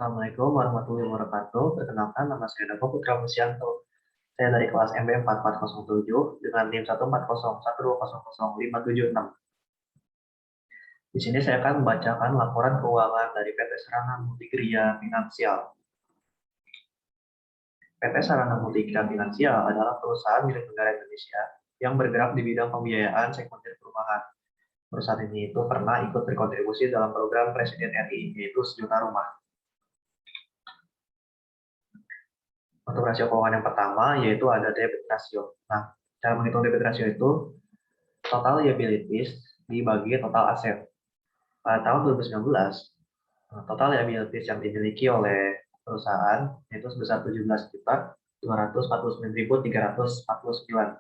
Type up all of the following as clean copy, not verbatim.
Assalamualaikum warahmatullahi wabarakatuh. Perkenalkan, nama saya Davo Putra Musyanto. Saya dari kelas MB 4407 dengan NIM 14012000576. Di sini saya akan membacakan laporan keuangan dari PT Sarana Multigria Finansial. PT Sarana Multigria Finansial adalah perusahaan milik negara Indonesia yang bergerak di bidang pembiayaan sekunder perumahan. Perusahaan ini itu pernah ikut berkontribusi dalam program Presiden RI, yaitu Sejuta Rumah. Untuk rasio keuangan yang pertama yaitu ada debit ratio. Nah, cara menghitung debit ratio itu total liabilities dibagi total aset. Pada tahun 2019, total liabilities yang dimiliki oleh perusahaan yaitu sebesar 17.249.349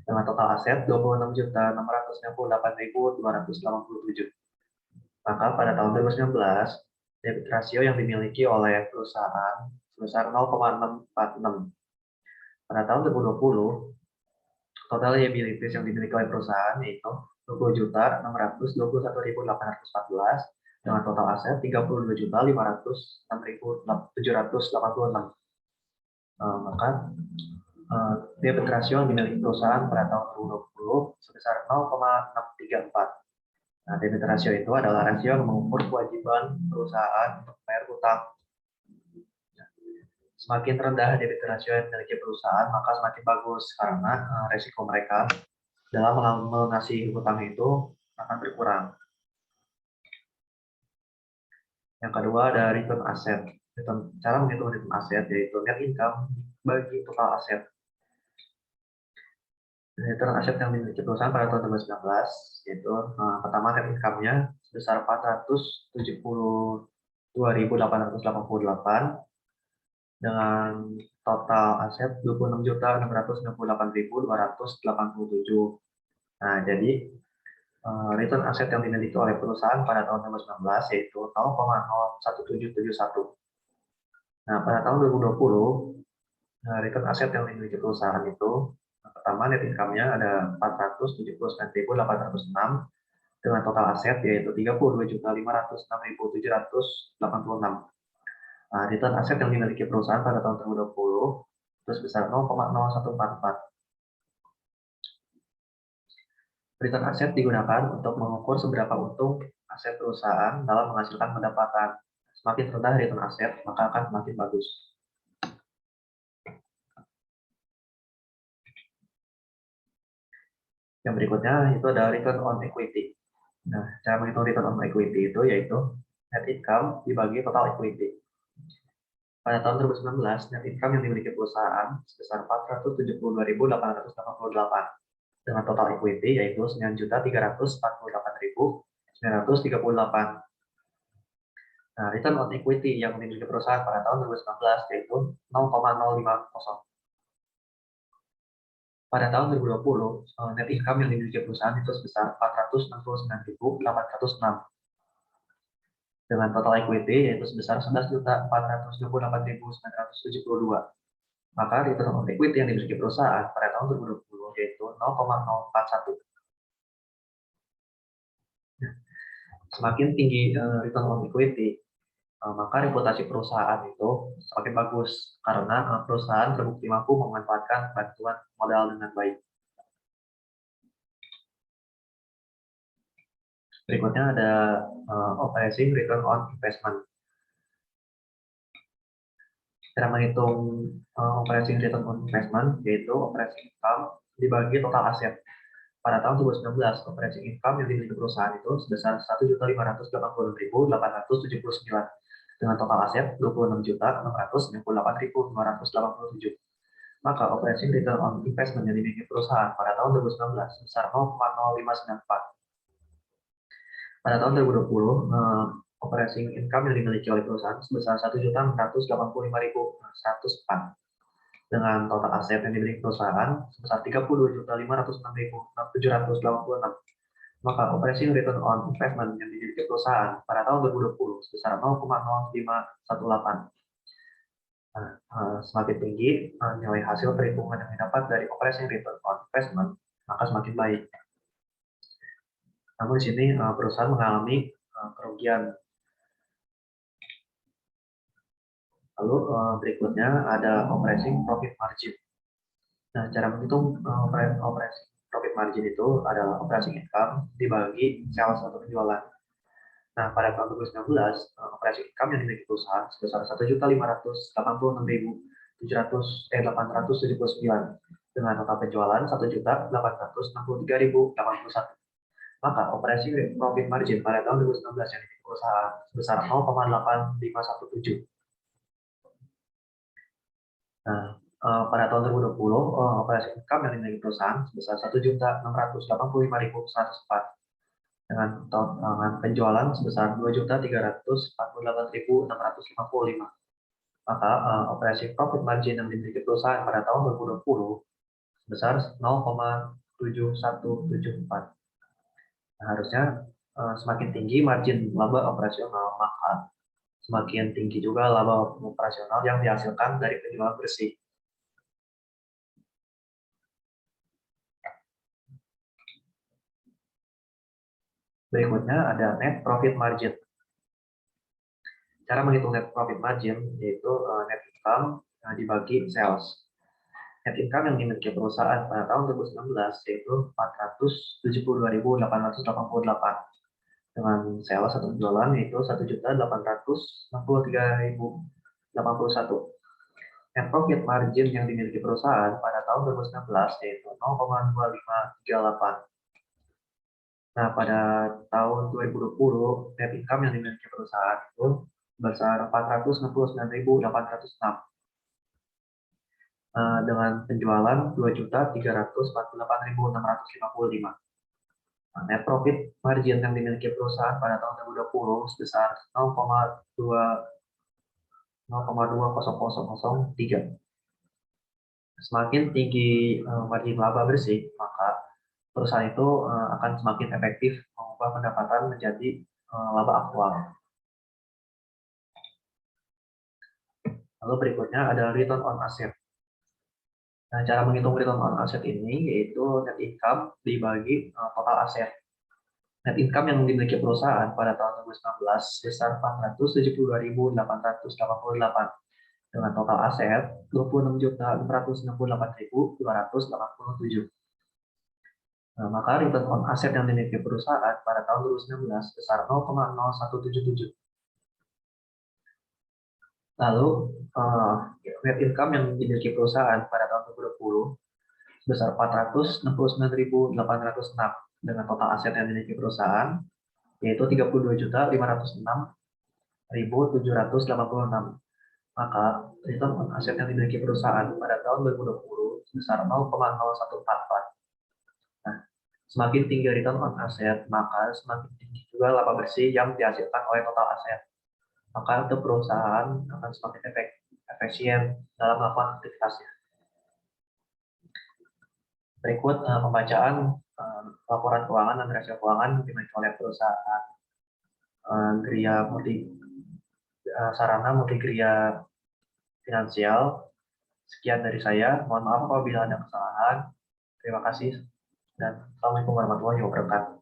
dengan total aset 26.698.287. Maka pada tahun 2019, debit rasio yang dimiliki oleh perusahaan sebesar 0,646. Pada tahun 2020, total liabilities yang dimiliki oleh perusahaan yaitu 20.621.814 dengan total aset 32.506.786. Maka debit rasio yang dimiliki perusahaan pada tahun 2020 sebesar 0,634. Nah, debit rasio itu adalah rasio yang mengukur kewajiban perusahaan untuk membayar hutang. Semakin rendah debit rasio yang dimiliki perusahaan, maka semakin bagus karena resiko mereka dalam melunasi hutang itu akan berkurang. Yang kedua ada return aset. Cara menghitung return aset yaitu net income bagi total aset. Return aset yang dimiliki perusahaan pada tahun 2019 yaitu pertama net income-nya sebesar 472.888 dengan total aset 26.698.287. Nah, jadi return aset yang dimiliki oleh perusahaan pada tahun 2019 yaitu 0,01771. Nah, pada tahun 2020, return aset yang dimiliki perusahaan itu pertama net income-nya ada 479.806 dengan total aset yaitu 32.506.786. Nah, return aset yang dimiliki perusahaan pada tahun 2020 itu sebesar 0,0144. Return aset digunakan untuk mengukur seberapa untung aset perusahaan dalam menghasilkan pendapatan. Semakin rendah return aset, maka akan semakin bagus. Yang berikutnya itu ada return on equity. Nah, cara menghitung return on equity itu yaitu net income dibagi total equity. Pada tahun 2019, net income yang dimiliki perusahaan sebesar 472.888 dengan total equity yaitu 9.348.938. Nah, return on equity yang dimiliki perusahaan pada tahun 2019 yaitu 0,050. Pada tahun 2020, net income yang dimiliki perusahaan itu sebesar 469.806 dengan total equity yaitu sebesar 11.428.972. Maka return on equity yang dimiliki perusahaan pada tahun 2020 yaitu 0,041. Semakin tinggi return on equity, maka reputasi perusahaan itu semakin bagus karena perusahaan terbukti mampu memanfaatkan bantuan modal dengan baik. Berikutnya ada operating return on investment. Cara menghitung operating return on investment yaitu operating income dibagi total aset. Pada tahun 2019, operating income yang dimiliki perusahaan itu sebesar 1.586.879 dengan total aset 26.698.287. Maka operating return on investment yang dimiliki perusahaan pada tahun 2019 sebesar 0,0594. Pada tahun 2020, operating income yang dimiliki oleh perusahaan sebesar 1.685.104 dengan total aset yang dimiliki perusahaan sebesar 32.506.786. Maka operating return on investment yang dimiliki perusahaan pada tahun 2020 sebesar 0,0518. Nah, semakin tinggi nilai hasil perhitungan yang didapat dari operating return on investment, maka semakin baik. Namun di sini perusahaan mengalami kerugian. Lalu berikutnya ada operating profit margin. Nah, cara menghitung operating profit margin itu adalah operating income dibagi sales atau penjualan. Nah, pada tahun 2019, operating income yang dimiliki perusahaan sebesar 1.586.879 dengan total penjualan 1.863.081. Maka operasi profit margin pada tahun 2019 yang dimiliki perusahaan sebesar 0,8517. Nah, pada tahun 2020, operasi income yang dimiliki perusahaan sebesar 1.685.104 dengan penjualan sebesar 2.348.655. Maka operasi profit margin yang dimiliki perusahaan pada tahun 2020 sebesar 0,7174. Nah, harusnya semakin tinggi margin laba operasional, maka semakin tinggi juga laba operasional yang dihasilkan dari penjualan bersih. Berikutnya ada net profit margin. Cara menghitung net profit margin yaitu net income dibagi sales. Net income yang dimiliki perusahaan pada tahun 2019 yaitu 472.888 dengan sales atau penjualan yaitu 1.863.081. Net profit margin yang dimiliki perusahaan pada tahun 2019 yaitu 0,2538. Nah, pada tahun 2020, net income yang dimiliki perusahaan itu sebesar 469.806 dengan penjualan 2.348.655. Nah, net profit margin yang dimiliki perusahaan pada tahun 2020 sebesar 0,2003. Semakin tinggi margin laba bersih, maka perusahaan itu akan semakin efektif mengubah pendapatan menjadi laba aktual. Lalu berikutnya ada return on asset. Nah, cara menghitung return on asset ini yaitu net income dibagi total aset. Net income yang dimiliki perusahaan pada tahun 2019 sebesar 472.888 dengan total aset 26.668.287. Nah, maka return on asset yang dimiliki perusahaan pada tahun 2019 sebesar 0,0177. Lalu net income yang dimiliki perusahaan pada tahun 2020 sebesar 469.806 dengan total aset yang dimiliki perusahaan yaitu 32.506.786. Maka return on aset yang dimiliki perusahaan pada tahun 2020 sebesar 0,0144. Nah, semakin tinggi return on aset, maka semakin tinggi juga laba bersih yang dihasilkan oleh total aset. Maka untuk perusahaan akan semakin efisien dalam melakukan aktivitasnya. Berikut pembacaan laporan keuangan dan rasio keuangan dimiliki oleh perusahaan Gria Sarana Multigria Finansial. Sekian dari saya. Mohon maaf apabila ada kesalahan. Terima kasih dan Assalamualaikum warahmatullahi wabarakatuh.